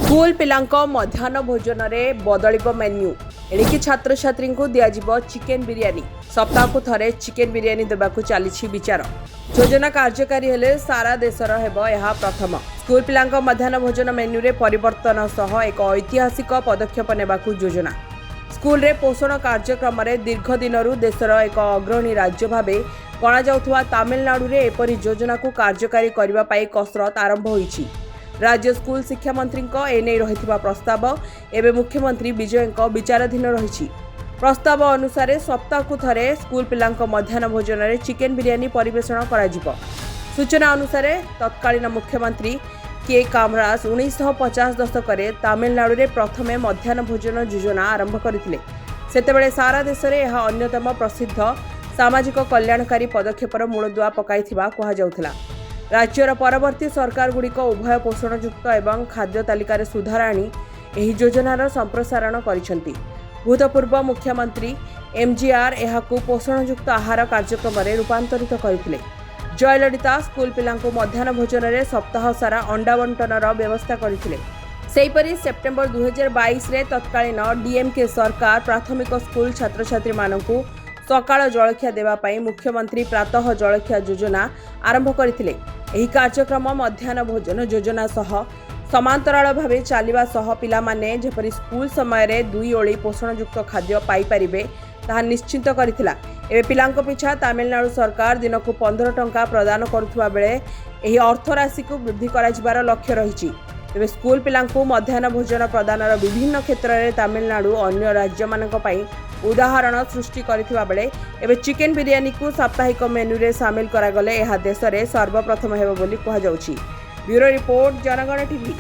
School पिलांक मध्याह्न भोजन में बदल मेन्यू एणिकी छात्र छात्री को दिज्व चिकेन बिरियानी सप्ताह को थरे चिकेन बिरियानी देवाक चली विचार योजना कार्यकारी हेले सारा देशर हेब यह प्रथम स्कूल पिलांक मध्याह्न भोजन मेन्यू रे परिवर्तन सह एक ऐतिहासिक पदक्षेप नेबाक योजना स्कूल रे पोषण कार्यक्रम रे दीर्घ दिनरू देशर एक अग्रणी राज्य भाव गणा जाउथुवा तमिलनाडु रे एपरी योजना को कार्यकारी करबा पाई कसरत आरंभ होईछि। राज्य स्कूल शिक्षा मंत्री एने रही प्रस्ताव एवं मुख्यमंत्री विजय विचाराधीन रही प्रस्ताव अनुसार सप्ताह को थरे स्कूल पिलांक मध्याह्न भोजन में चिकेन बिरियानी परिवेषण करा सूचना अनुसार तत्कालीन मुख्यमंत्री के कामराज 1950 दशक तमिलनाडु रे प्रथमे मध्याह्न भोजन योजना आरंभ करथिले। सेतेबेले सारा देश में यह अन्यतम प्रसिद्ध सामाजिक कल्याणकारी पदक्षेपर मूलदुआ पकाइथिबा कहा जाउथला। राज्यर परवर्ती सरकार गुड़िक उभय पोषणयुक्त एवं खाद्य तालिकार सुधार आनी एही योजनार संप्रसारण करिसेंती। भूतपूर्व मुख्यमंत्री एमजीआर एहाकु पोषणयुक्त आहार कार्यक्रम में रूपांतरित करथिले। जयललिता स्कूल पिलांको मध्याह्न भोजन में सप्ताह सारा अंडा बंटनर व्यवस्था करथिले। सेहीपरि सेप्टेम्बर 2022 रे तत्कालीन डीएमके सरकार प्राथमिक स्कूल छात्र छात्री मानकु सकाळ जलखिया देवा पाई मुख्यमंत्री प्रातः जलखिया योजना आरंभ करथिले। एही कार्यक्रम मध्याह्न भोजन योजना सह समांतराल भावे चलिबा सह पिला माने जेपरि स्कूल समय रे 2 ओळी पोषणयुक्त खाद्य पाई परिबे ताहा निश्चित करथिला। एबे पिलांको पिछा तमिलनाडु सरकार दिनकु 15 टंका प्रदान करुथुवा बेले एही अर्थ राशि को वृद्धि कराजिबार लक्ष्य रहिछि। तेबे स्कूल पिलांको मध्याह्न भोजन प्रदानर विभिन्न क्षेत्र में तमिलनाडु अन्य राज्य मानक पई उदाहरण सृष्टि करथिबा बेले एबे चिकेन बिरियानी को साप्ताहिक मेन्यू रे शामिल करागले यह देश में सर्वप्रथम हेबो बोली कहा जाउछि। ब्यूरो रिपोर्ट जनगण टीवी।